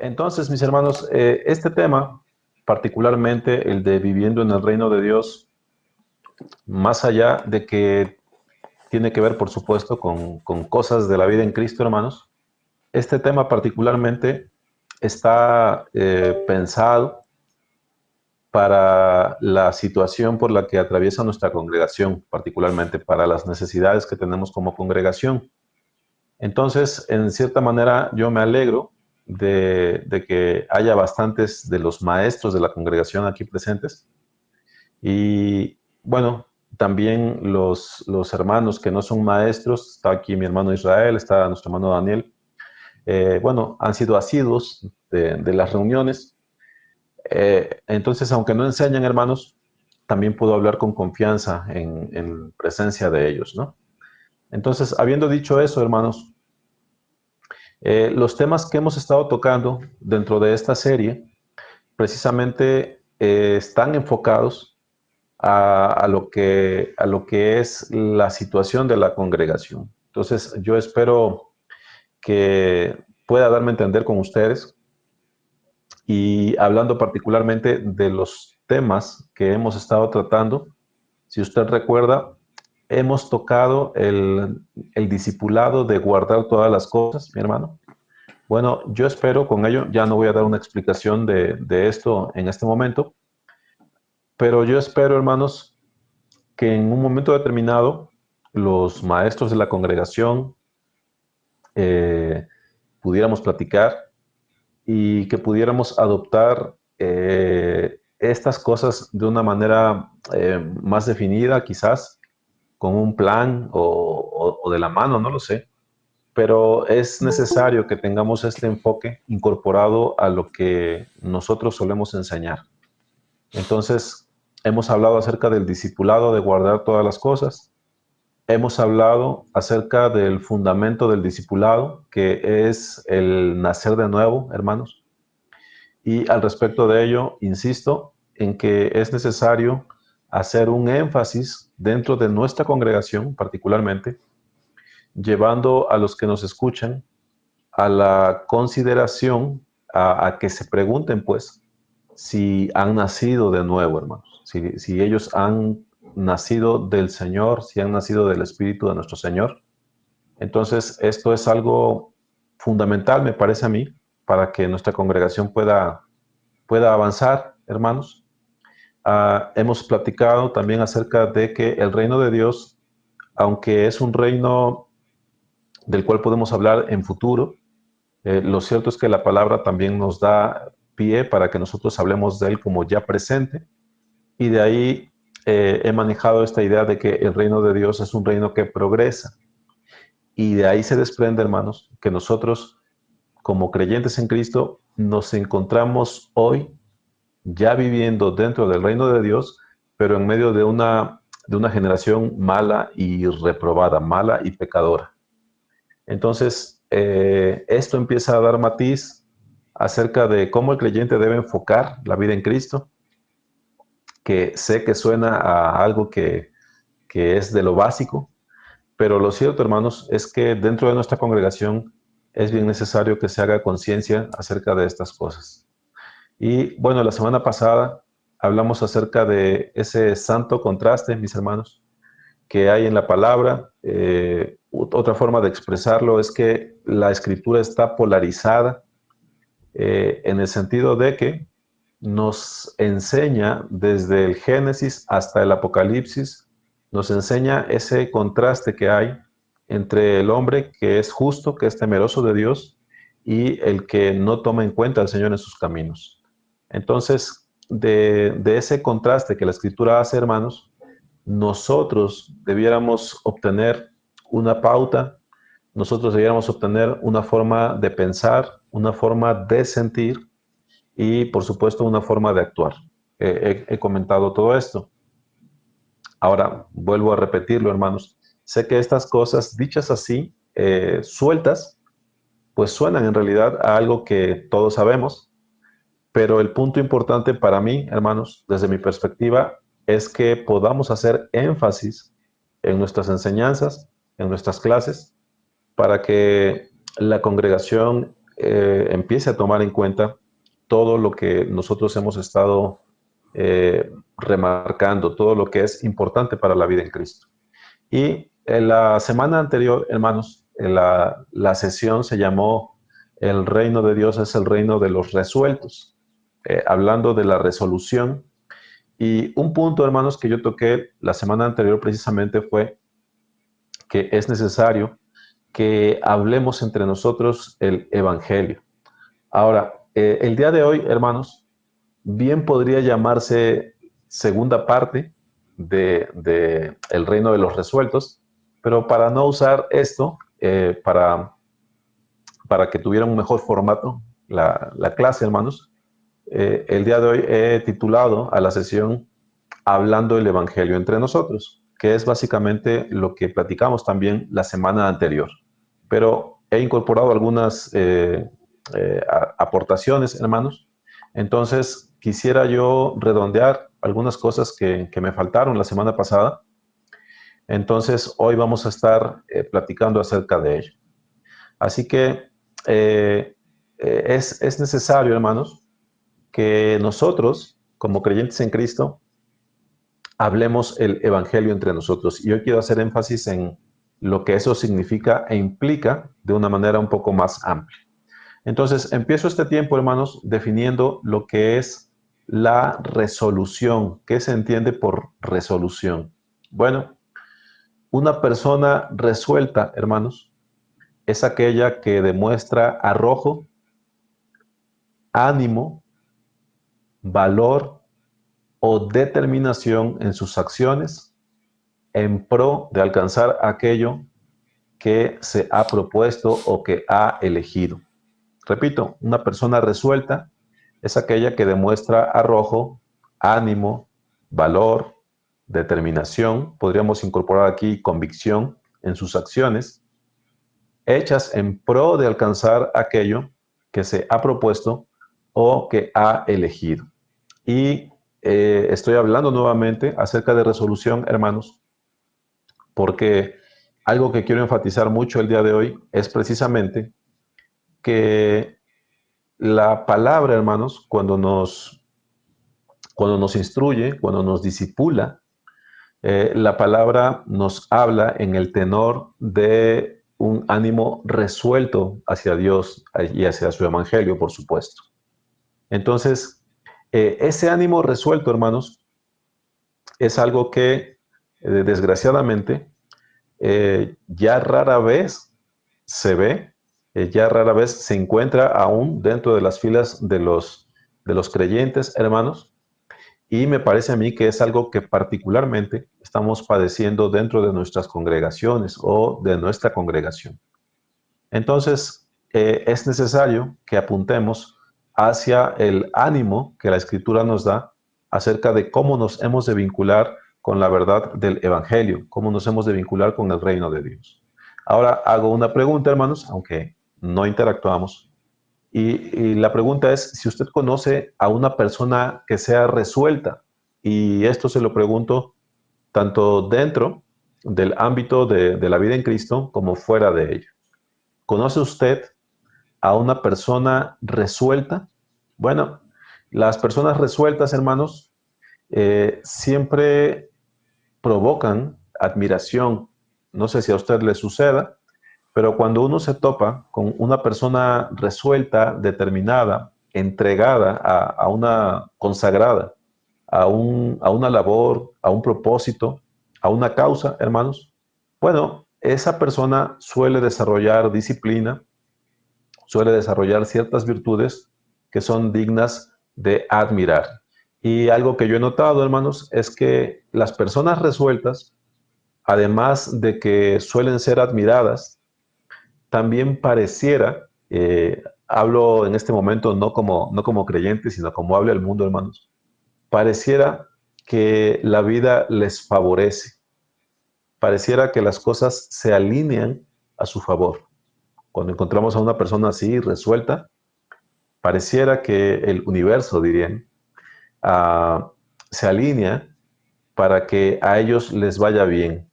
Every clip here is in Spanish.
Entonces, mis hermanos, este tema, particularmente el de viviendo en el reino de Dios, más allá de que tiene que ver, por supuesto, con cosas de la vida en Cristo, hermanos, este tema particularmente está pensado para la situación por la que atraviesa nuestra congregación, particularmente para las necesidades que tenemos como congregación. Entonces, en cierta manera, yo me alegro de que haya bastantes de los maestros de la congregación aquí presentes. Y bueno, también los hermanos que no son maestros, está aquí mi hermano Israel, está nuestro hermano Daniel, bueno, han sido asiduos de las reuniones. Entonces, aunque no enseñan, hermanos, también puedo hablar con confianza en presencia de ellos, ¿no? Entonces, habiendo dicho eso, hermanos, los temas que hemos estado tocando dentro de esta serie precisamente están enfocados a lo que es la situación de la congregación. Entonces, yo espero que pueda darme a entender con ustedes y hablando particularmente de los temas que hemos estado tratando. Si usted recuerda, hemos tocado el discipulado de guardar todas las cosas, mi hermano. Bueno, yo espero con ello, ya no voy a dar una explicación de esto en este momento, pero yo espero, hermanos, que en un momento determinado los maestros de la congregación pudiéramos platicar y que pudiéramos adoptar estas cosas de una manera más definida, quizás, con un plan o de la mano, no lo sé. Pero es necesario que tengamos este enfoque incorporado a lo que nosotros solemos enseñar. Entonces, hemos hablado acerca del discipulado de guardar todas las cosas. Hemos hablado acerca del fundamento del discipulado, que es el nacer de nuevo, hermanos. Y al respecto de ello, insisto en que es necesario hacer un énfasis dentro de nuestra congregación, particularmente, llevando a los que nos escuchan a la consideración, a que se pregunten, pues, si han nacido de nuevo, hermanos, si ellos han nacido del Señor, si han nacido del Espíritu de nuestro Señor. Entonces, esto es algo fundamental, me parece a mí, para que nuestra congregación pueda avanzar, hermanos. Hemos platicado también acerca de que el reino de Dios, aunque es un reino del cual podemos hablar en futuro, lo cierto es que la palabra también nos da pie para que nosotros hablemos de él como ya presente, y de ahí he manejado esta idea de que el reino de Dios es un reino que progresa, y de ahí se desprende, hermanos, que nosotros como creyentes en Cristo nos encontramos hoy ya viviendo dentro del reino de Dios, pero en medio de una generación mala y reprobada, mala y pecadora. Entonces, esto empieza a dar matiz acerca de cómo el creyente debe enfocar la vida en Cristo, que sé que suena a algo que es de lo básico, pero lo cierto, hermanos, es que dentro de nuestra congregación es bien necesario que se haga conciencia acerca de estas cosas. Y bueno, la semana pasada hablamos acerca de ese santo contraste, mis hermanos, que hay en la palabra. Otra forma de expresarlo es que la escritura está polarizada en el sentido de que nos enseña desde el Génesis hasta el Apocalipsis, nos enseña ese contraste que hay entre el hombre que es justo, que es temeroso de Dios, y el que no toma en cuenta al Señor en sus caminos. Entonces, de ese contraste que la Escritura hace, hermanos, nosotros debiéramos obtener una pauta, nosotros debiéramos obtener una forma de pensar, una forma de sentir y, por supuesto, una forma de actuar. He comentado todo esto. Ahora, vuelvo a repetirlo, hermanos. Sé que estas cosas, dichas así, sueltas, pues suenan en realidad a algo que todos sabemos, pero el punto importante para mí, hermanos, desde mi perspectiva, es que podamos hacer énfasis en nuestras enseñanzas, en nuestras clases, para que la congregación empiece a tomar en cuenta todo lo que nosotros hemos estado remarcando, todo lo que es importante para la vida en Cristo. Y en la semana anterior, hermanos, la sesión se llamó El reino de Dios es el reino de los resueltos, hablando de la resolución. Y un punto, hermanos, que yo toqué la semana anterior precisamente fue que es necesario que hablemos entre nosotros el Evangelio. Ahora, el día de hoy, hermanos, bien podría llamarse segunda parte de el reino de los resueltos, pero para no usar esto, para que tuviera un mejor formato la clase, hermanos, el día de hoy he titulado a la sesión Hablando el Evangelio entre nosotros, que es básicamente lo que platicamos también la semana anterior. Pero he incorporado algunas aportaciones, hermanos. Entonces, quisiera yo redondear algunas cosas que me faltaron la semana pasada. Entonces, hoy vamos a estar platicando acerca de ello. Así que es necesario, hermanos, que nosotros, como creyentes en Cristo, hablemos el Evangelio entre nosotros. Y yo quiero hacer énfasis en lo que eso significa e implica de una manera un poco más amplia. Entonces, empiezo este tiempo, hermanos, definiendo lo que es la resolución. ¿Qué se entiende por resolución? Bueno, una persona resuelta, hermanos, es aquella que demuestra arrojo, ánimo, valor o determinación en sus acciones en pro de alcanzar aquello que se ha propuesto o que ha elegido. Repito, una persona resuelta es aquella que demuestra arrojo, ánimo, valor, determinación, podríamos incorporar aquí convicción en sus acciones, hechas en pro de alcanzar aquello que se ha propuesto o que ha elegido. Y estoy hablando nuevamente acerca de resolución, hermanos, porque algo que quiero enfatizar mucho el día de hoy es precisamente que la palabra, hermanos, cuando nos instruye, cuando nos disipula, la palabra nos habla en el tenor de un ánimo resuelto hacia Dios y hacia su evangelio, por supuesto. Entonces, ese ánimo resuelto, hermanos, es algo que desgraciadamente ya rara vez se ve, ya rara vez se encuentra aún dentro de las filas de los creyentes, hermanos, y me parece a mí que es algo que particularmente estamos padeciendo dentro de nuestras congregaciones o de nuestra congregación. Entonces, es necesario que apuntemos hacia el ánimo que la Escritura nos da acerca de cómo nos hemos de vincular con la verdad del Evangelio, cómo nos hemos de vincular con el reino de Dios. Ahora hago una pregunta, hermanos, aunque no interactuamos. Y la pregunta es si usted conoce a una persona que sea resuelta. Y esto se lo pregunto tanto dentro del ámbito de la vida en Cristo como fuera de ello. ¿Conoce usted a una persona resuelta? Bueno, las personas resueltas, hermanos, siempre provocan admiración. No sé si a usted le suceda, pero cuando uno se topa con una persona resuelta, determinada, entregada a una consagrada, a una labor, a un propósito, a una causa, hermanos, bueno, esa persona suele desarrollar disciplina, suele desarrollar ciertas virtudes que son dignas de admirar. Y algo que yo he notado, hermanos, es que las personas resueltas, además de que suelen ser admiradas, también pareciera, hablo en este momento no como creyente, sino como habla el mundo, hermanos, pareciera que la vida les favorece, pareciera que las cosas se alinean a su favor. Cuando encontramos a una persona así, resuelta, pareciera que el universo, dirían, uh, se alinea para que a ellos les vaya bien.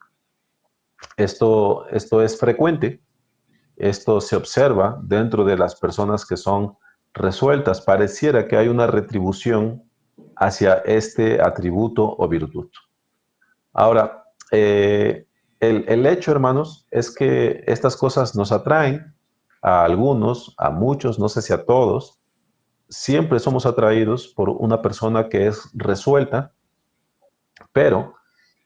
Esto es frecuente. esto se observa dentro de las personas que son resueltas. Pareciera que hay una retribución hacia este atributo o virtud. Ahora, el hecho, hermanos, es que estas cosas nos atraen a algunos, a muchos, no sé si a todos. Siempre somos atraídos por una persona que es resuelta, pero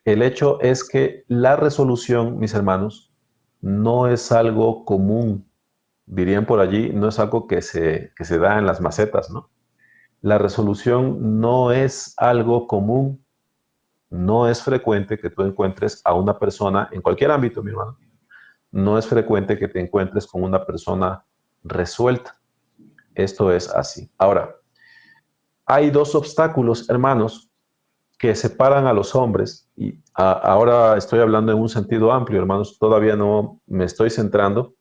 el hecho es que la resolución, mis hermanos, no es algo común. Dirían por allí, no es algo que se da en las macetas, ¿no? La resolución no es algo común. No es frecuente que tú encuentres a una persona, en cualquier ámbito, mi hermano, no es frecuente que te encuentres con una persona resuelta. Esto es así. Ahora, hay dos obstáculos, hermanos, que separan a los hombres, y ahora estoy hablando en un sentido amplio, hermanos, todavía no me estoy centrando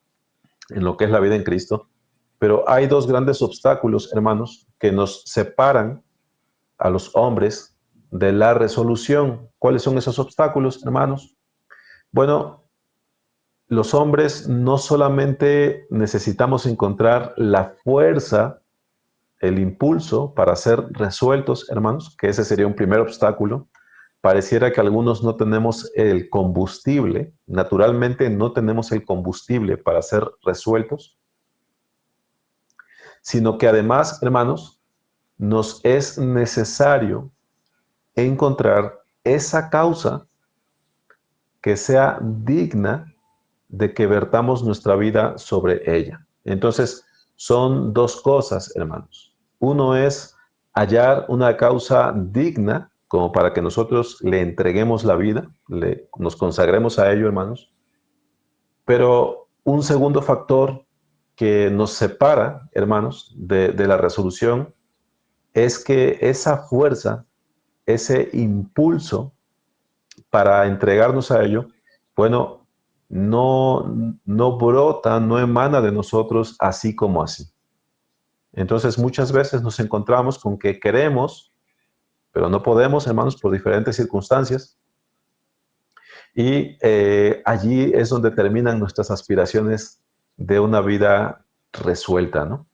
en lo que es la vida en Cristo, pero hay dos grandes obstáculos, hermanos, que nos separan a los hombres de la resolución. ¿Cuáles son esos obstáculos, hermanos? Bueno, los hombres no solamente necesitamos encontrar la fuerza, el impulso para ser resueltos, hermanos, que ese sería un primer obstáculo. Pareciera que algunos no tenemos el combustible, naturalmente no tenemos el combustible para ser resueltos, sino que además, hermanos, nos es necesario encontrar esa causa que sea digna de que vertamos nuestra vida sobre ella. Entonces, son dos cosas, hermanos. Uno es hallar una causa digna, como para que nosotros le entreguemos la vida, nos consagremos a ello, hermanos. Pero un segundo factor que nos separa, hermanos, de la resolución, es que esa fuerza, ese impulso para entregarnos a ello, bueno, no brota, no emana de nosotros así como así. Entonces muchas veces nos encontramos con que queremos, pero no podemos, hermanos, por diferentes circunstancias. Y allí es donde terminan nuestras aspiraciones de una vida resuelta, ¿no?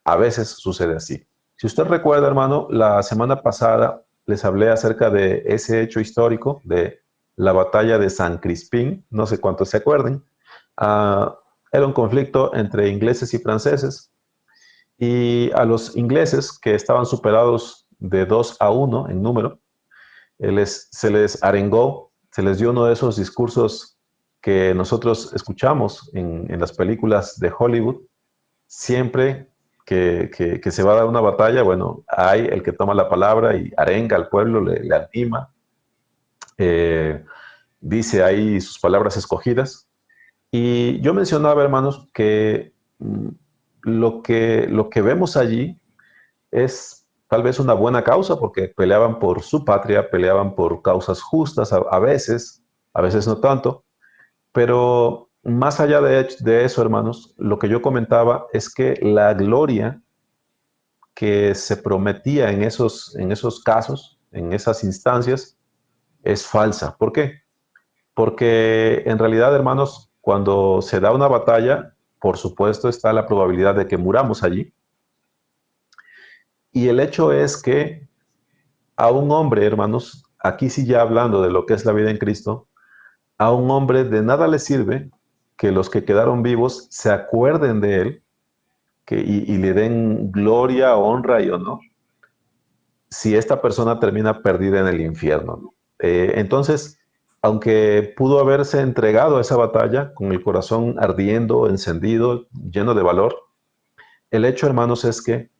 A veces sucede así. Si usted recuerda, hermano, la semana pasada les hablé acerca de ese hecho histórico de la batalla de San Crispín, no sé cuántos se acuerden. Era un conflicto entre ingleses y franceses, y a los ingleses, que estaban superados de 2-1 en número, se les arengó, se les dio uno de esos discursos que nosotros escuchamos en las películas de Hollywood. Siempre que se va a dar una batalla, bueno, hay el que toma la palabra y arenga al pueblo, le anima, eh, dice ahí sus palabras escogidas. Y yo mencionaba, hermanos, que lo que vemos allí es tal vez una buena causa, porque peleaban por su patria, peleaban por causas justas a veces no tanto, pero más allá de eso, hermanos, lo que yo comentaba es que la gloria que se prometía en esos casos, en esas instancias, es falsa. ¿Por qué? Porque en realidad, hermanos, cuando se da una batalla, por supuesto está la probabilidad de que muramos allí. Y el hecho es que a un hombre, hermanos, aquí sí ya hablando de lo que es la vida en Cristo, a un hombre de nada le sirve que los que quedaron vivos se acuerden de él y le den gloria, honra y honor si esta persona termina perdida en el infierno, ¿no? Entonces, aunque pudo haberse entregado a esa batalla con el corazón ardiendo, encendido, lleno de valor, el hecho, hermanos, es que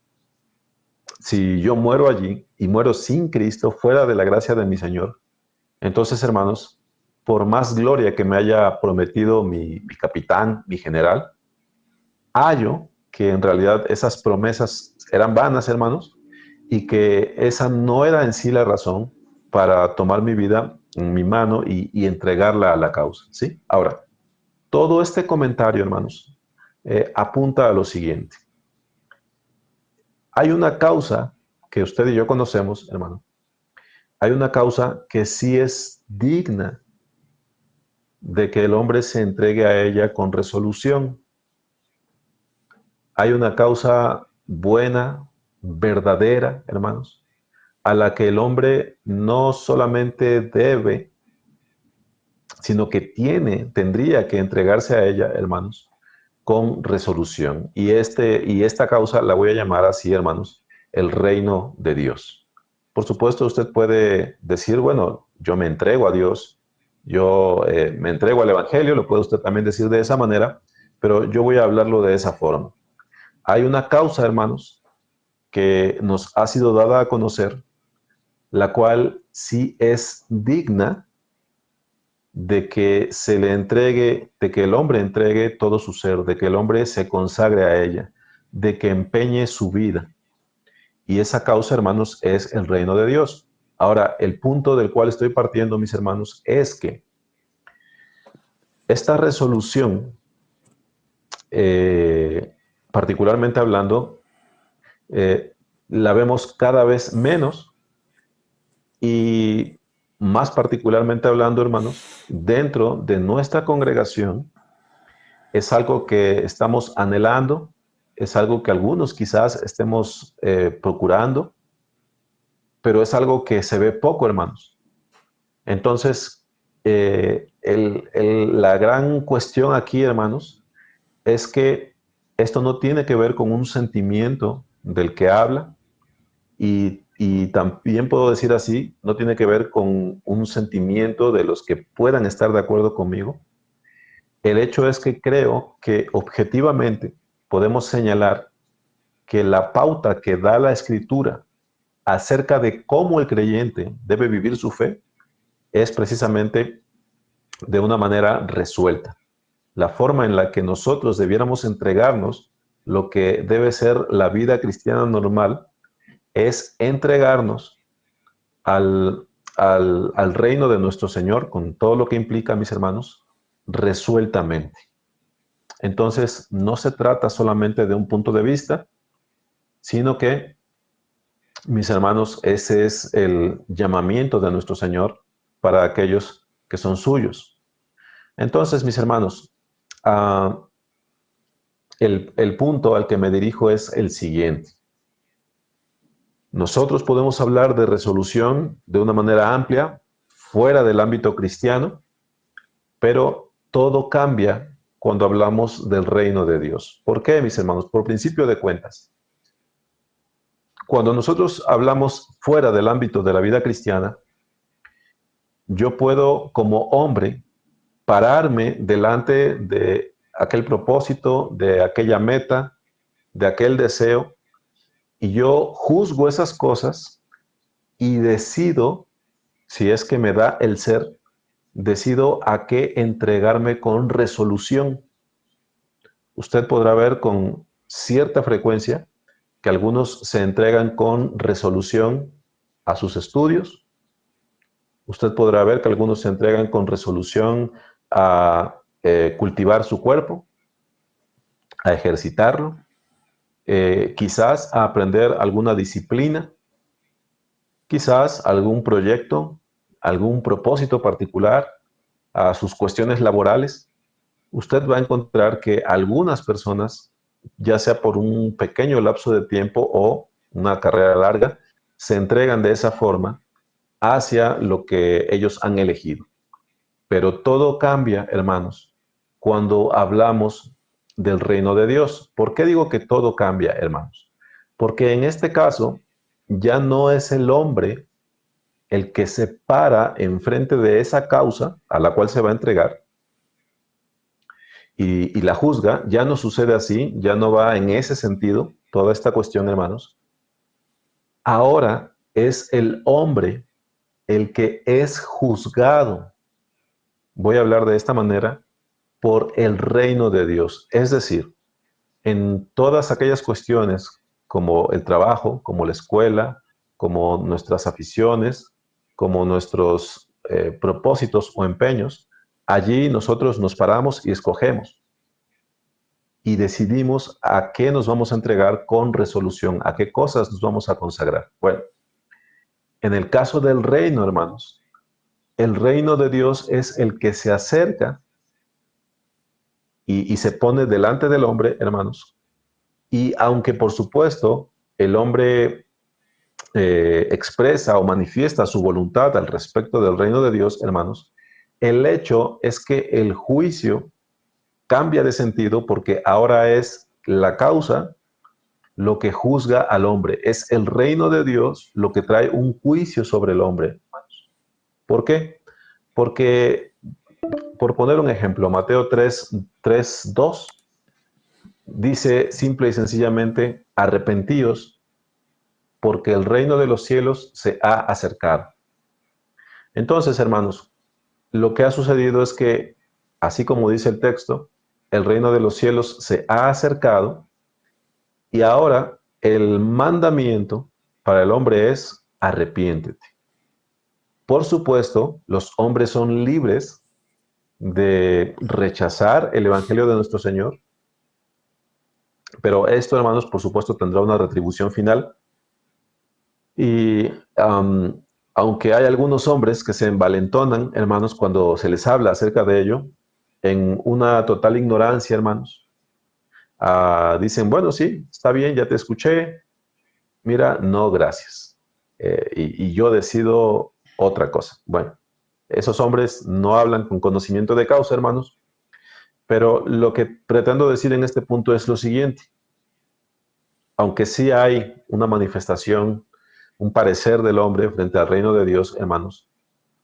si yo muero allí y muero sin Cristo, fuera de la gracia de mi Señor, entonces, hermanos, por más gloria que me haya prometido mi capitán, mi general, hallo que en realidad esas promesas eran vanas, hermanos, y que esa no era en sí la razón para tomar mi vida en mi mano y entregarla a la causa, ¿sí? Ahora, todo este comentario, hermanos, apunta a lo siguiente. Hay una causa que usted y yo conocemos, hermano. Hay una causa que sí es digna de que el hombre se entregue a ella con resolución. Hay una causa buena, verdadera, hermanos, a la que el hombre no solamente debe, sino que tendría que entregarse a ella, hermanos, con resolución. Y esta causa la voy a llamar así, hermanos, el reino de Dios. Por supuesto, usted puede decir, bueno, yo me entrego a Dios, yo me entrego al Evangelio, lo puede usted también decir de esa manera, pero yo voy a hablarlo de esa forma. Hay una causa, hermanos, que nos ha sido dada a conocer, la cual sí es digna de que se le entregue, de que el hombre entregue todo su ser, de que el hombre se consagre a ella, de que empeñe su vida. Y esa causa, hermanos, es el reino de Dios. Ahora, el punto del cual estoy partiendo, mis hermanos, es que esta resolución, eh, particularmente hablando, eh, la vemos cada vez menos y más particularmente hablando, hermanos, dentro de nuestra congregación, es algo que estamos anhelando, es algo que algunos quizás estemos procurando, pero es algo que se ve poco, hermanos. Entonces, la gran cuestión aquí, hermanos, es que esto no tiene que ver con un sentimiento del que habla y también puedo decir así, no tiene que ver con un sentimiento de los que puedan estar de acuerdo conmigo. El hecho es que creo que objetivamente podemos señalar que la pauta que da la Escritura acerca de cómo el creyente debe vivir su fe es precisamente de una manera resuelta. La forma en la que nosotros debiéramos entregarnos, lo que debe ser la vida cristiana normal, es entregarnos al reino de nuestro Señor, con todo lo que implica, mis hermanos, resueltamente. Entonces, no se trata solamente de un punto de vista, sino que, mis hermanos, ese es el llamamiento de nuestro Señor para aquellos que son suyos. Entonces, mis hermanos, uh, el punto al que me dirijo es el siguiente. Nosotros podemos hablar de resolución de una manera amplia, fuera del ámbito cristiano, pero todo cambia cuando hablamos del reino de Dios. ¿Por qué, mis hermanos? Por principio de cuentas. Cuando nosotros hablamos fuera del ámbito de la vida cristiana, yo puedo, como hombre, pararme delante de aquel propósito, de aquella meta, de aquel deseo, y yo juzgo esas cosas y decido, si es que me da el ser, decido a qué entregarme con resolución. Usted podrá ver con cierta frecuencia que algunos se entregan con resolución a sus estudios. Usted podrá ver que algunos se entregan con resolución a cultivar su cuerpo, a ejercitarlo, quizás a aprender alguna disciplina, quizás algún proyecto, algún propósito particular, a sus cuestiones laborales. Usted va a encontrar que algunas personas, ya sea por un pequeño lapso de tiempo o una carrera larga, se entregan de esa forma hacia lo que ellos han elegido. Pero todo cambia, hermanos, cuando hablamos del reino de Dios. ¿Por qué digo que todo cambia, hermanos? Porque en este caso ya no es el hombre el que se para enfrente de esa causa a la cual se va a entregar y la juzga. Ya no sucede así, ya no va en ese sentido toda esta cuestión, hermanos. Ahora es el hombre el que es juzgado. Voy a hablar de esta manera por el reino de Dios. Es decir, en todas aquellas cuestiones como el trabajo, como la escuela, como nuestras aficiones, como nuestros propósitos o empeños, allí nosotros nos paramos y escogemos y decidimos a qué nos vamos a entregar con resolución, a qué cosas nos vamos a consagrar. Bueno, en el caso del reino, hermanos, el reino de Dios es el que se acerca y se pone delante del hombre, hermanos, Y aunque por supuesto el hombre expresa o manifiesta su voluntad al respecto del reino de Dios, hermanos, el hecho es que el juicio cambia de sentido porque ahora es la causa lo que juzga al hombre. Es el reino de Dios lo que trae un juicio sobre el hombre. ¿Por qué? Porque, por poner un ejemplo, Mateo 2 dice simple y sencillamente, arrepentíos porque el reino de los cielos se ha acercado. Entonces, hermanos, lo que ha sucedido es que, así como dice el texto, el reino de los cielos se ha acercado y ahora el mandamiento para el hombre es arrepiéntete. Por supuesto, los hombres son libres de rechazar el evangelio de nuestro Señor, pero esto, hermanos, por supuesto tendrá una retribución final. Y aunque hay algunos hombres que se envalentonan, hermanos, cuando se les habla acerca de ello, en una total ignorancia, hermanos, dicen, bueno, sí, está bien, ya te escuché, mira, no, gracias. Y yo decido otra cosa. Bueno, esos hombres no hablan con conocimiento de causa, hermanos, pero lo que pretendo decir en este punto es lo siguiente. Aunque sí hay una manifestación, un parecer del hombre frente al reino de Dios, hermanos,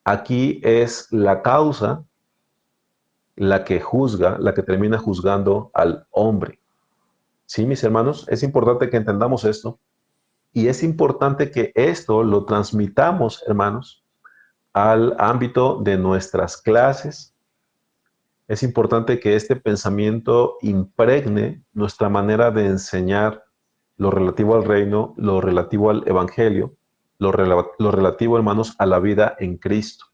aquí es la causa la que juzga, la que termina juzgando al hombre. Sí, mis hermanos, es importante que entendamos esto y es importante que esto lo transmitamos, hermanos, al ámbito de nuestras clases. Es importante que este pensamiento impregne nuestra manera de enseñar lo relativo al reino, lo relativo al evangelio, lo relativo, hermanos, a la vida en Cristo.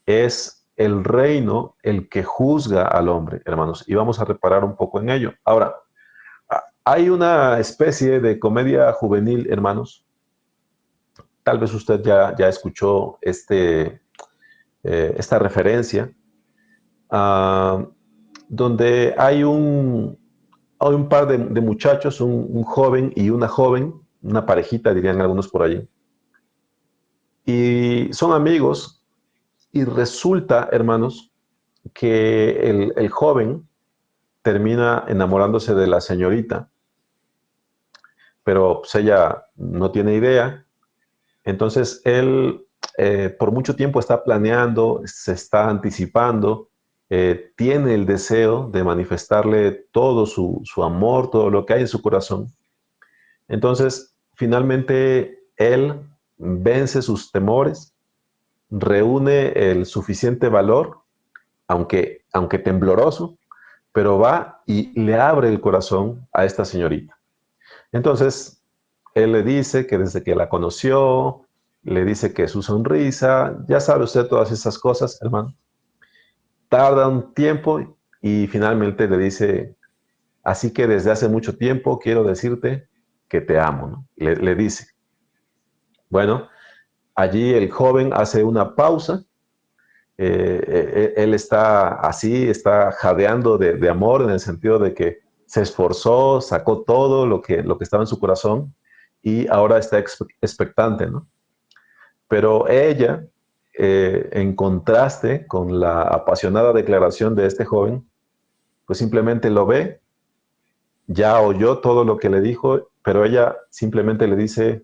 Es el reino el que juzga al hombre, hermanos, y vamos a reparar un poco en ello. Ahora, hay una especie de comedia juvenil, hermanos. Tal vez usted ya escuchó esta referencia, uh, donde hay un par de muchachos, un joven y una joven, una parejita, dirían algunos por allí, y son amigos, y resulta, hermanos, que el joven termina enamorándose de la señorita, pero pues, ella no tiene idea. Entonces él por mucho tiempo está planeando, se está anticipando, tiene el deseo de manifestarle todo su amor, todo lo que hay en su corazón. Entonces, finalmente, él vence sus temores, reúne el suficiente valor, aunque tembloroso, pero va y le abre el corazón a esta señorita. Entonces, él le dice que desde que la conoció, le dice que su sonrisa, ya sabe usted todas esas cosas, hermano. Tarda un tiempo y finalmente le dice, así que desde hace mucho tiempo quiero decirte que te amo, ¿no? Le dice. Bueno, allí el joven hace una pausa, él está así, está jadeando de amor en el sentido de que se esforzó, sacó todo lo que estaba en su corazón y ahora está expectante, ¿no? Pero ella, en contraste con la apasionada declaración de este joven, pues simplemente lo ve, ya oyó todo lo que le dijo, pero ella simplemente le dice,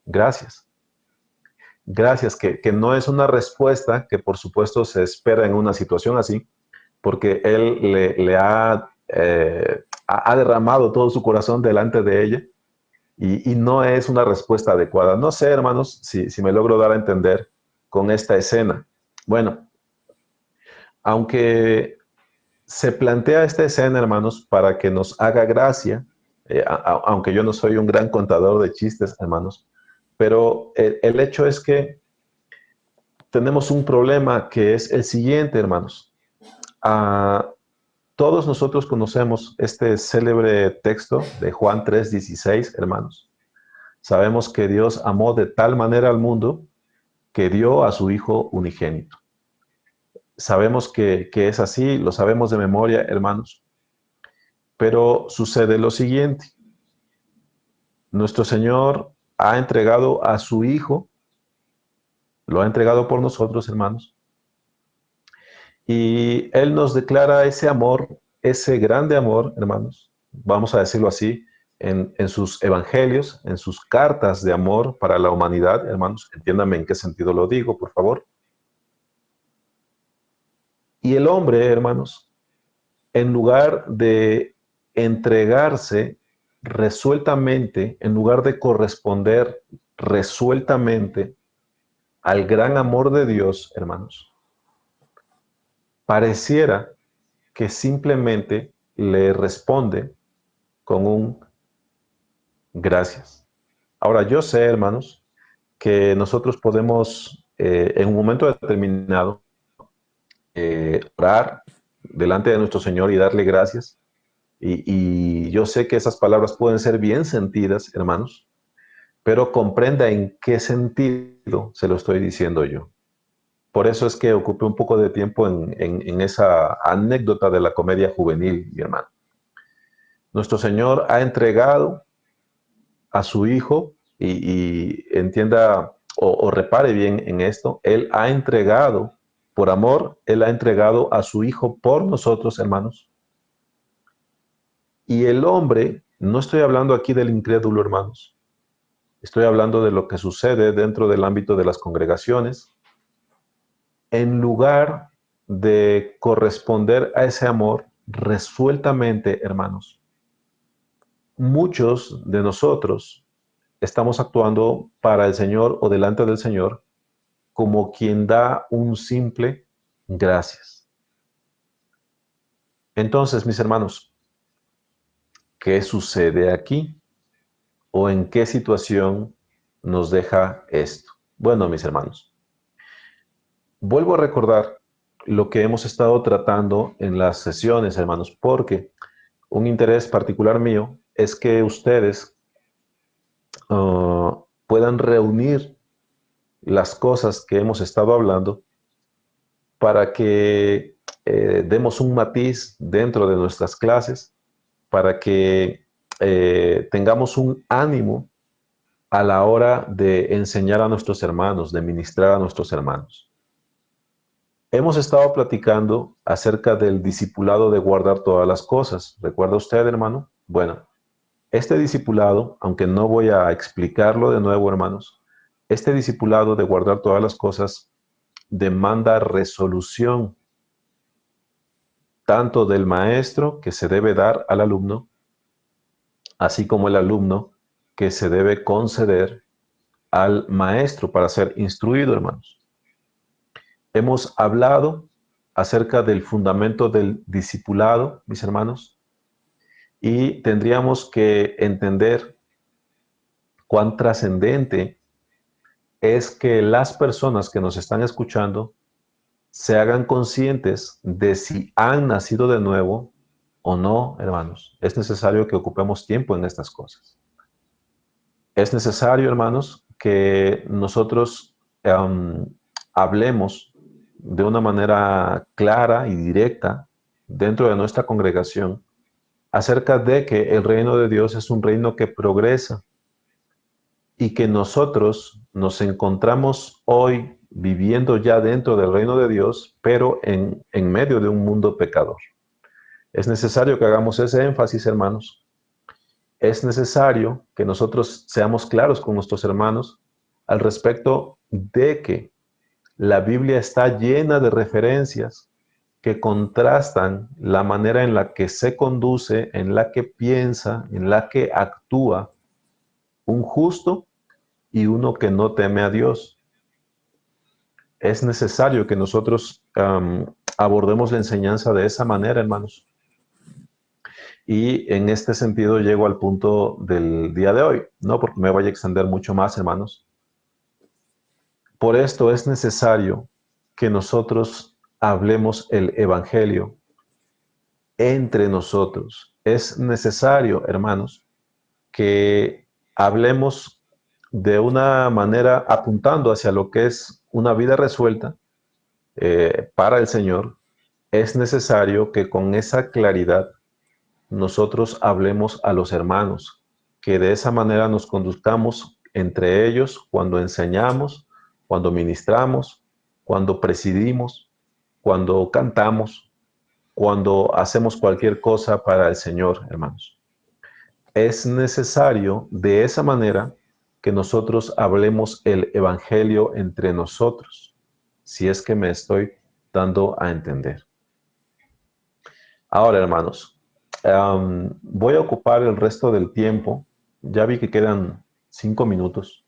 gracias. Gracias, que no es una respuesta que por supuesto se espera en una situación así, porque él ha derramado todo su corazón delante de ella y no es una respuesta adecuada. No sé, hermanos, si me logro dar a entender con esta escena. Bueno, aunque se plantea esta escena, hermanos, para que nos haga gracia, aunque yo no soy un gran contador de chistes, hermanos, pero el hecho es que tenemos un problema que es el siguiente, hermanos. Ah, todos nosotros conocemos este célebre texto de Juan 3:16, hermanos. Sabemos que Dios amó de tal manera al mundo que dio a su Hijo unigénito. Sabemos que es así, lo sabemos de memoria, hermanos. Pero sucede lo siguiente. Nuestro Señor ha entregado a su Hijo, lo ha entregado por nosotros, hermanos, y Él nos declara ese amor, ese grande amor, hermanos, vamos a decirlo así, en sus evangelios, en sus cartas de amor para la humanidad, hermanos, entiéndanme en qué sentido lo digo, por favor. Y el hombre, hermanos, en lugar de entregarse resueltamente, en lugar de corresponder resueltamente al gran amor de Dios, hermanos, pareciera que simplemente le responde con un gracias. Ahora, yo sé, hermanos, que nosotros podemos en un momento determinado orar delante de nuestro Señor y darle gracias. Y yo sé que esas palabras pueden ser bien sentidas, hermanos, pero comprenda en qué sentido se lo estoy diciendo yo. Por eso es que ocupé un poco de tiempo en esa anécdota de la comedia juvenil, mi hermano. Nuestro Señor ha entregado a su Hijo y entienda o repare bien en esto, Él ha entregado, por amor, Él ha entregado a su Hijo por nosotros, hermanos. Y el hombre, no estoy hablando aquí del incrédulo, hermanos, estoy hablando de lo que sucede dentro del ámbito de las congregaciones, en lugar de corresponder a ese amor resueltamente, hermanos. Muchos de nosotros estamos actuando para el Señor o delante del Señor como quien da un simple gracias. Entonces, mis hermanos, ¿qué sucede aquí? ¿O en qué situación nos deja esto? Bueno, mis hermanos, vuelvo a recordar lo que hemos estado tratando en las sesiones, hermanos, porque un interés particular mío es que ustedes puedan reunir las cosas que hemos estado hablando para que demos un matiz dentro de nuestras clases, para que tengamos un ánimo a la hora de enseñar a nuestros hermanos, de ministrar a nuestros hermanos. Hemos estado platicando acerca del discipulado de guardar todas las cosas. ¿Recuerda usted, hermano? Bueno, este discipulado, aunque no voy a explicarlo de nuevo, hermanos, este discipulado de guardar todas las cosas demanda resolución tanto del maestro que se debe dar al alumno, así como el alumno que se debe conceder al maestro para ser instruido, hermanos. Hemos hablado acerca del fundamento del discipulado, mis hermanos, y tendríamos que entender cuán trascendente es que las personas que nos están escuchando se hagan conscientes de si han nacido de nuevo o no, hermanos. Es necesario que ocupemos tiempo en estas cosas. Es necesario, hermanos, que nosotros hablemos de una manera clara y directa dentro de nuestra congregación acerca de que el reino de Dios es un reino que progresa y que nosotros nos encontramos hoy viviendo ya dentro del reino de Dios, pero en medio de un mundo pecador. Es necesario que hagamos ese énfasis, hermanos. Es necesario que nosotros seamos claros con nuestros hermanos al respecto de que la Biblia está llena de referencias que contrastan la manera en la que se conduce, en la que piensa, en la que actúa un justo y uno que no teme a Dios. Es necesario que nosotros abordemos la enseñanza de esa manera, hermanos. Y en este sentido llego al punto del día de hoy, no porque me vaya a extender mucho más, hermanos. Por esto es necesario que nosotros hablemos el Evangelio entre nosotros. Es necesario, hermanos, que hablemos de una manera apuntando hacia lo que es una vida resuelta para el Señor. Es necesario que con esa claridad nosotros hablemos a los hermanos, que de esa manera nos conduzcamos entre ellos cuando enseñamos, cuando ministramos, cuando presidimos, cuando cantamos, cuando hacemos cualquier cosa para el Señor, hermanos. Es necesario de esa manera que nosotros hablemos el Evangelio entre nosotros, si es que me estoy dando a entender. Ahora, hermanos, voy a ocupar el resto del tiempo. Ya vi que quedan 5 minutos.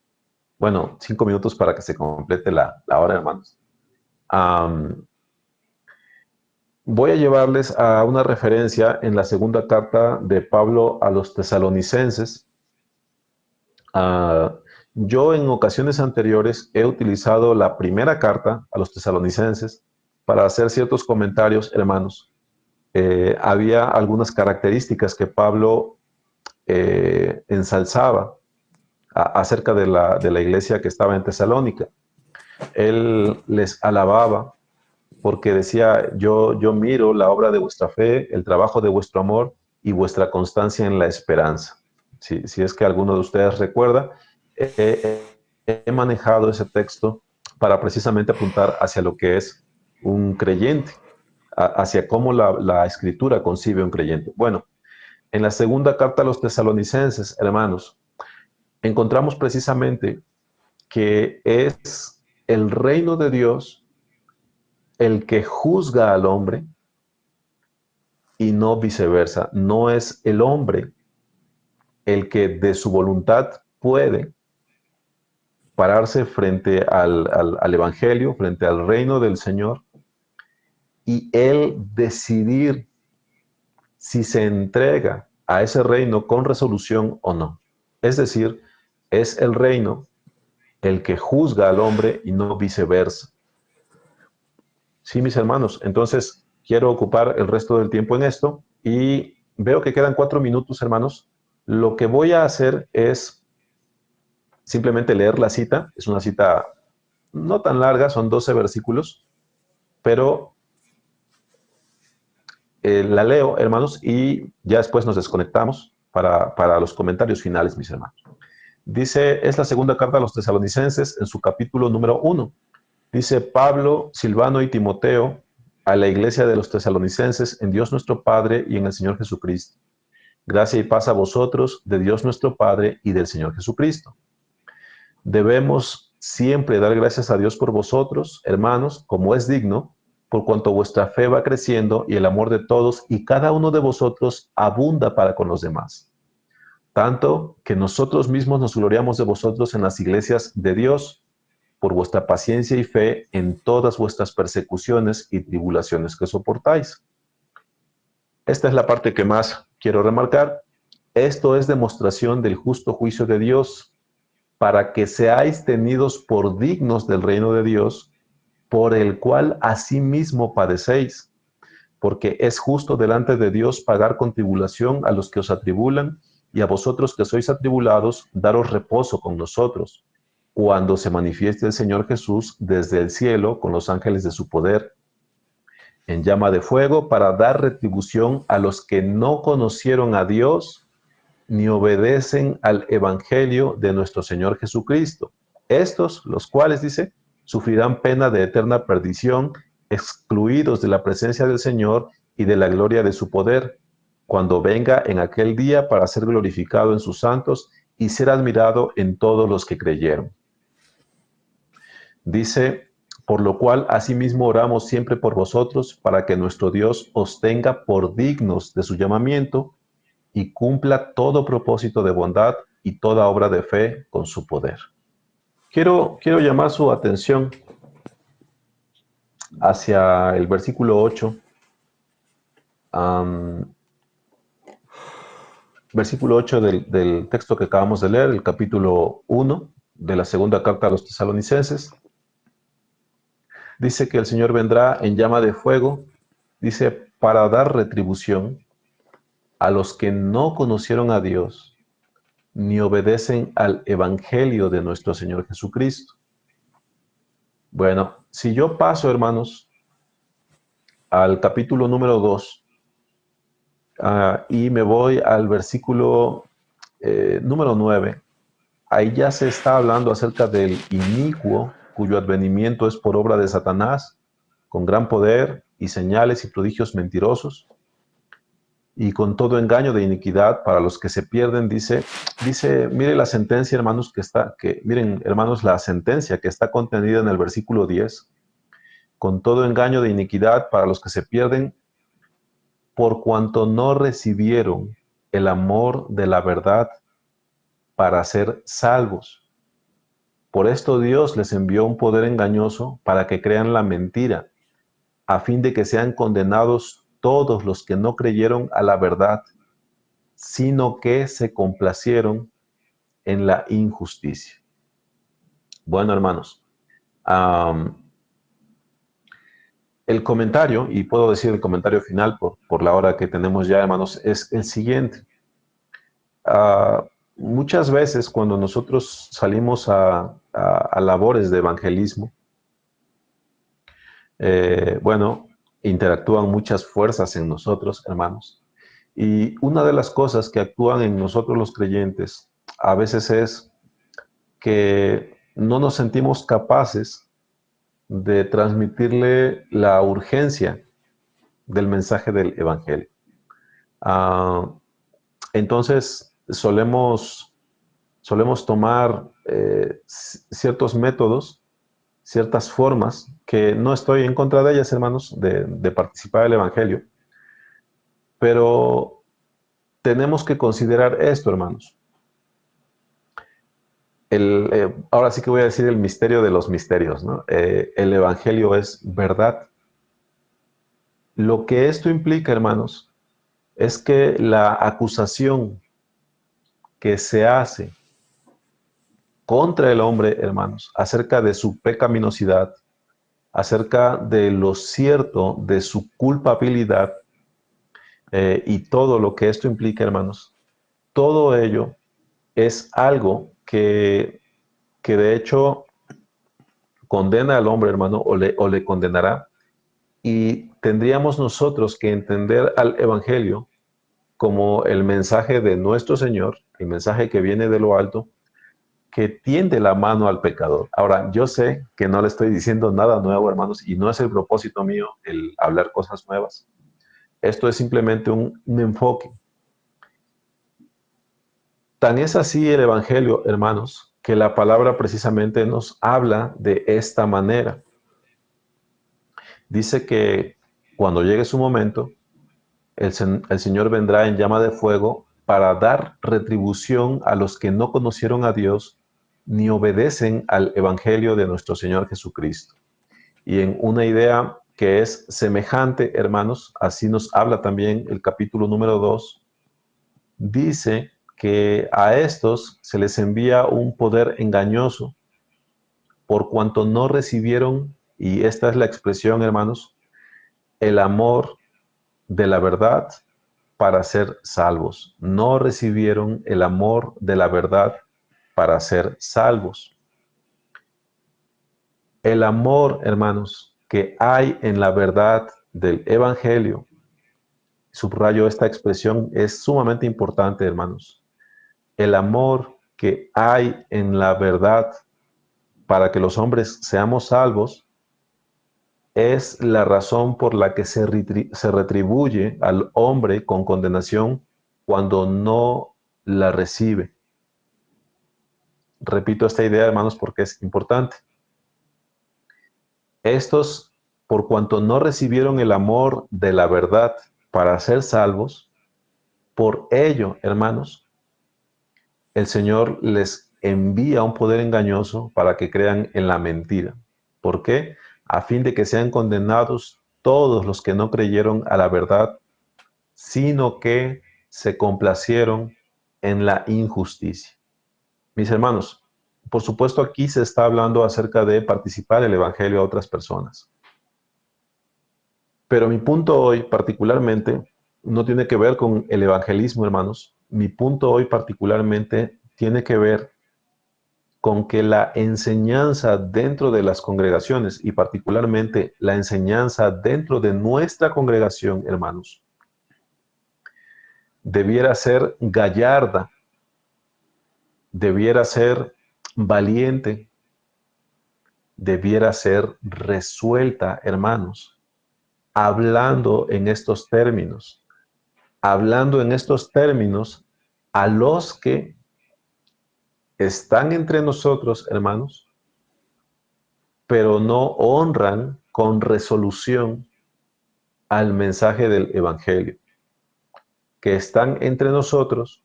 Bueno, 5 minutos para que se complete la hora, hermanos. Am, Voy a llevarles a una referencia en la segunda carta de Pablo a los tesalonicenses. Ah, yo en ocasiones anteriores he utilizado la primera carta a los tesalonicenses para hacer ciertos comentarios, hermanos. Había algunas características que Pablo ensalzaba acerca de la iglesia que estaba en Tesalónica. Él les alababa porque decía, yo miro la obra de vuestra fe, el trabajo de vuestro amor y vuestra constancia en la esperanza. Si es que alguno de ustedes recuerda, he manejado ese texto para precisamente apuntar hacia lo que es un creyente, hacia cómo la escritura concibe un creyente. Bueno, en la segunda carta a los tesalonicenses, hermanos, encontramos precisamente que es el reino de Dios el que juzga al hombre y no viceversa. No es el hombre el que de su voluntad puede pararse frente al Evangelio, frente al reino del Señor, y él decidir si se entrega a ese reino con resolución o no. Es decir, es el reino el que juzga al hombre y no viceversa. Sí, mis hermanos, entonces quiero ocupar el resto del tiempo en esto y veo que quedan 4 minutos, hermanos. Lo que voy a hacer es simplemente leer la cita. Es una cita no tan larga, son 12 versículos, pero la leo, hermanos, y ya después nos desconectamos para los comentarios finales, mis hermanos. Dice, es la segunda carta a los tesalonicenses en su capítulo número 1. Dice Pablo, Silvano y Timoteo a la iglesia de los tesalonicenses en Dios nuestro Padre y en el Señor Jesucristo. Gracia y paz a vosotros de Dios nuestro Padre y del Señor Jesucristo. Debemos siempre dar gracias a Dios por vosotros, hermanos, como es digno, por cuanto vuestra fe va creciendo y el amor de todos y cada uno de vosotros abunda para con los demás. Tanto que nosotros mismos nos gloriamos de vosotros en las iglesias de Dios, por vuestra paciencia y fe en todas vuestras persecuciones y tribulaciones que soportáis. Esta es la parte que más quiero remarcar. Esto es demostración del justo juicio de Dios, para que seáis tenidos por dignos del reino de Dios, por el cual asimismo padecéis, porque es justo delante de Dios pagar con tribulación a los que os atribulan, y a vosotros que sois atribulados, daros reposo con nosotros, cuando se manifieste el Señor Jesús desde el cielo con los ángeles de su poder, en llama de fuego, para dar retribución a los que no conocieron a Dios ni obedecen al Evangelio de nuestro Señor Jesucristo. Estos, los cuales, dice, sufrirán pena de eterna perdición, excluidos de la presencia del Señor y de la gloria de su poder, cuando venga en aquel día para ser glorificado en sus santos y ser admirado en todos los que creyeron. Dice, por lo cual asimismo oramos siempre por vosotros, para que nuestro Dios os tenga por dignos de su llamamiento y cumpla todo propósito de bondad y toda obra de fe con su poder. Quiero llamar su atención hacia el versículo 8. Versículo 8 del texto que acabamos de leer, el capítulo 1 de la segunda carta a los tesalonicenses. Dice que el Señor vendrá en llama de fuego, dice, para dar retribución a los que no conocieron a Dios ni obedecen al Evangelio de nuestro Señor Jesucristo. Bueno, si yo paso, hermanos, al capítulo número 2, Y me voy al versículo número 9. Ahí ya se está hablando acerca del inicuo, cuyo advenimiento es por obra de Satanás, con gran poder y señales y prodigios mentirosos, y con todo engaño de iniquidad para los que se pierden, mire la sentencia, hermanos, miren, hermanos, la sentencia que está contenida en el versículo 10, con todo engaño de iniquidad para los que se pierden, por cuanto no recibieron el amor de la verdad para ser salvos. Por esto Dios les envió un poder engañoso para que crean la mentira, a fin de que sean condenados todos los que no creyeron a la verdad, sino que se complacieron en la injusticia. Bueno, hermanos, el comentario, y puedo decir el comentario final por la hora que tenemos ya, hermanos, es el siguiente. Muchas veces cuando nosotros salimos a labores de evangelismo, bueno, interactúan muchas fuerzas en nosotros, hermanos. Y una de las cosas que actúan en nosotros los creyentes a veces es que no nos sentimos capaces de transmitirle la urgencia del mensaje del Evangelio. Entonces, solemos tomar ciertos métodos, ciertas formas, que no estoy en contra de ellas, hermanos, de participar del Evangelio, pero tenemos que considerar esto, hermanos. Ahora sí que voy a decir el misterio de los misterios, ¿no? El Evangelio es verdad. Lo que esto implica, hermanos, es que la acusación que se hace contra el hombre, hermanos, acerca de su pecaminosidad, acerca de lo cierto de su culpabilidad y todo lo que esto implica, hermanos, todo ello es algo que de hecho condena al hombre, hermano, o le condenará. Y tendríamos nosotros que entender al Evangelio como el mensaje de nuestro Señor, el mensaje que viene de lo alto, que tiende la mano al pecador. Ahora, yo sé que no le estoy diciendo nada nuevo, hermanos, y no es el propósito mío el hablar cosas nuevas. Esto es simplemente un enfoque. Tan es así el Evangelio, hermanos, que la palabra precisamente nos habla de esta manera. Dice que cuando llegue su momento, el Señor vendrá en llama de fuego para dar retribución a los que no conocieron a Dios ni obedecen al Evangelio de nuestro Señor Jesucristo. Y en una idea que es semejante, hermanos, así nos habla también el capítulo número 2, dice que a estos se les envía un poder engañoso por cuanto no recibieron, y esta es la expresión, hermanos, el amor de la verdad para ser salvos. No recibieron el amor de la verdad para ser salvos. El amor, hermanos, que hay en la verdad del Evangelio, subrayo esta expresión, es sumamente importante, hermanos. El amor que hay en la verdad para que los hombres seamos salvos es la razón por la que se retribuye al hombre con condenación cuando no la recibe. Repito esta idea, hermanos, porque es importante. Estos, por cuanto no recibieron el amor de la verdad para ser salvos, por ello, hermanos, el Señor les envía un poder engañoso para que crean en la mentira. ¿Por qué? A fin de que sean condenados todos los que no creyeron a la verdad, sino que se complacieron en la injusticia. Mis hermanos, por supuesto aquí se está hablando acerca de participar el Evangelio a otras personas. Pero mi punto hoy particularmente no tiene que ver con el evangelismo, hermanos. Mi punto hoy particularmente tiene que ver con que la enseñanza dentro de las congregaciones y particularmente la enseñanza dentro de nuestra congregación, hermanos, debiera ser gallarda, debiera ser valiente, debiera ser resuelta, hermanos, hablando en estos términos a los que están entre nosotros, hermanos, pero no honran con resolución al mensaje del Evangelio, que están entre nosotros,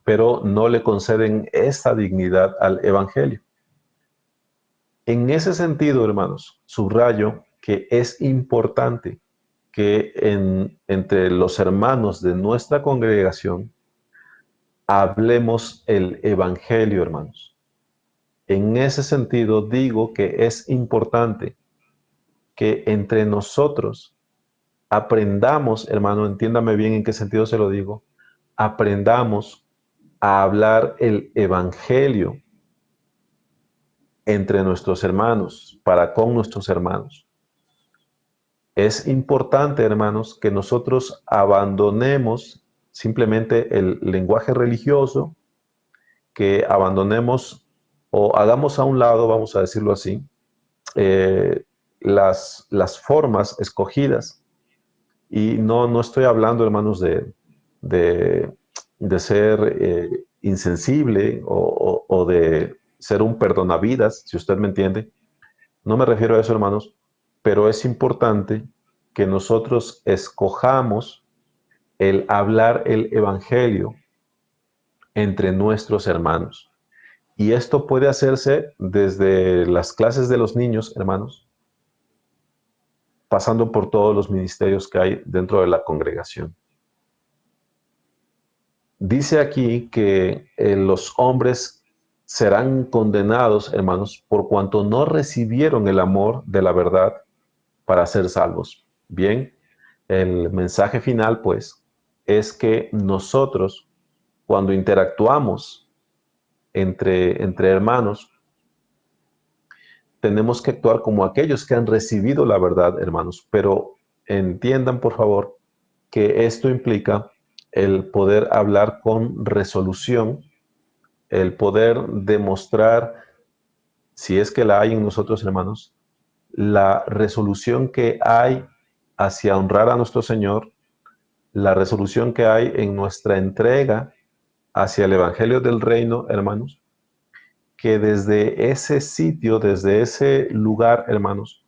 pero no le conceden esa dignidad al Evangelio. En ese sentido, hermanos, subrayo que es importante que entre los hermanos de nuestra congregación hablemos el Evangelio, hermanos. En ese sentido, digo que es importante que entre nosotros aprendamos, hermano, entiéndame bien en qué sentido se lo digo, aprendamos a hablar el Evangelio entre nuestros hermanos, para con nuestros hermanos. Es importante, hermanos, que nosotros abandonemos simplemente el lenguaje religioso, que abandonemos o hagamos a un lado, vamos a decirlo así, las formas escogidas. Y no estoy hablando, hermanos, de, de ser insensible o de ser un perdonavidas, si usted me entiende. No me refiero a eso, hermanos, pero es importante que nosotros escojamos el hablar el Evangelio entre nuestros hermanos. Y esto puede hacerse desde las clases de los niños, hermanos, pasando por todos los ministerios que hay dentro de la congregación. Dice aquí que los hombres serán condenados, hermanos, por cuanto no recibieron el amor de la verdad para ser salvos. Bien, el mensaje final, pues, es que nosotros, cuando interactuamos entre hermanos, tenemos que actuar como aquellos que han recibido la verdad, hermanos. Pero entiendan, por favor, que esto implica el poder hablar con resolución, el poder demostrar, si es que la hay en nosotros, hermanos, la resolución que hay hacia honrar a nuestro Señor, la resolución que hay en nuestra entrega hacia el Evangelio del Reino, hermanos, que desde ese sitio, desde ese lugar, hermanos,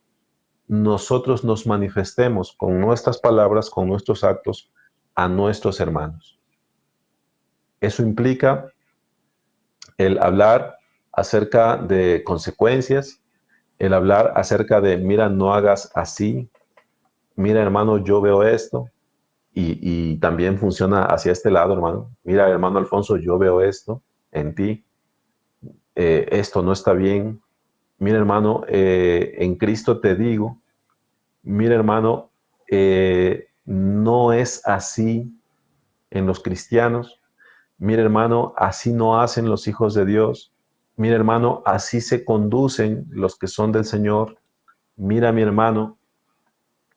nosotros nos manifestemos con nuestras palabras, con nuestros actos, a nuestros hermanos. Eso implica el hablar acerca de consecuencias, el hablar acerca de, mira, no hagas así, mira, hermano, yo veo esto, y también funciona hacia este lado, hermano. Mira, hermano Alfonso, yo veo esto en ti, esto no está bien. Mira, hermano, en Cristo te digo, mira, hermano, no es así en los cristianos. Mira, hermano, así no hacen los hijos de Dios. Mira, hermano, así se conducen los que son del Señor. Mira, mi hermano,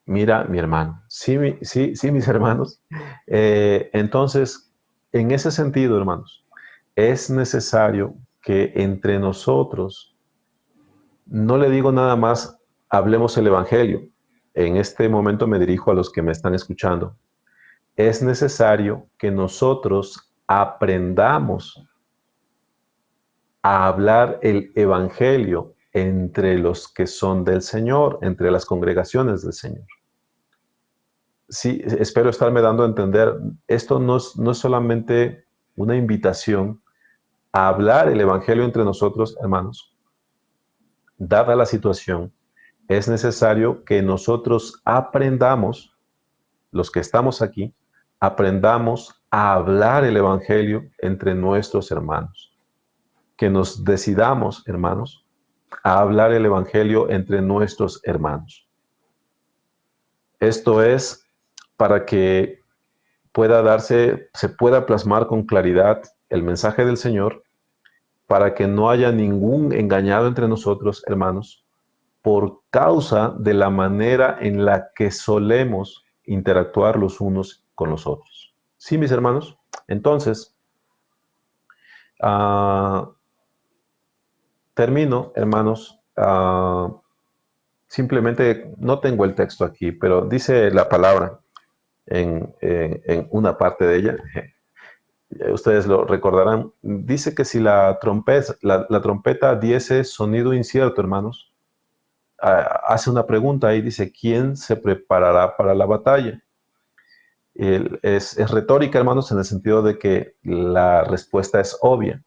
mira, mi hermano. Sí, sí, mis hermanos. Entonces, en ese sentido, hermanos, es necesario que entre nosotros, no le digo nada más, hablemos el Evangelio. En este momento me dirijo a los que me están escuchando. Es necesario que nosotros aprendamos a hablar el Evangelio entre los que son del Señor, entre las congregaciones del Señor. Sí, espero estarme dando a entender. Esto no es solamente una invitación a hablar el Evangelio entre nosotros, hermanos. Dada la situación, es necesario que nosotros aprendamos, los que estamos aquí, aprendamos a hablar el Evangelio entre nuestros hermanos. Que nos decidamos, hermanos, a hablar el Evangelio entre nuestros hermanos. Esto es para que se pueda plasmar con claridad el mensaje del Señor, para que no haya ningún engañado entre nosotros, hermanos, por causa de la manera en la que solemos interactuar los unos con los otros. Sí, mis hermanos. Entonces, ah, termino, hermanos. Simplemente no tengo el texto aquí, pero dice la palabra en una parte de ella. Ustedes lo recordarán. Dice que si la trompeta diese sonido incierto, hermanos, hace una pregunta ahí, dice, ¿quién se preparará para la batalla? Es retórica, hermanos, en el sentido de que la respuesta es obvia.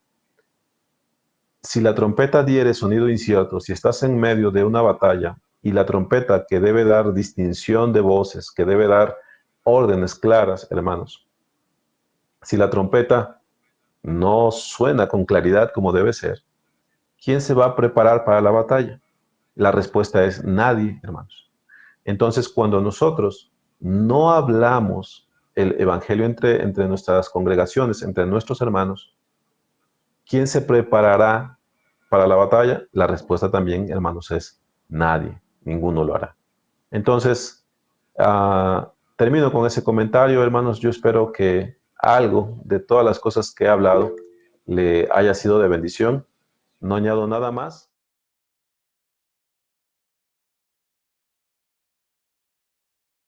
Si la trompeta diere sonido incierto, si estás en medio de una batalla y la trompeta que debe dar distinción de voces, que debe dar órdenes claras, hermanos, si la trompeta no suena con claridad como debe ser, ¿quién se va a preparar para la batalla? La respuesta es nadie, hermanos. Entonces, cuando nosotros no hablamos el evangelio entre nuestras congregaciones, entre nuestros hermanos, ¿quién se preparará para la batalla? La respuesta también, hermanos, es nadie. Ninguno lo hará. Entonces, termino con ese comentario, hermanos. Yo espero que algo de todas las cosas que he hablado le haya sido de bendición. No añado nada más.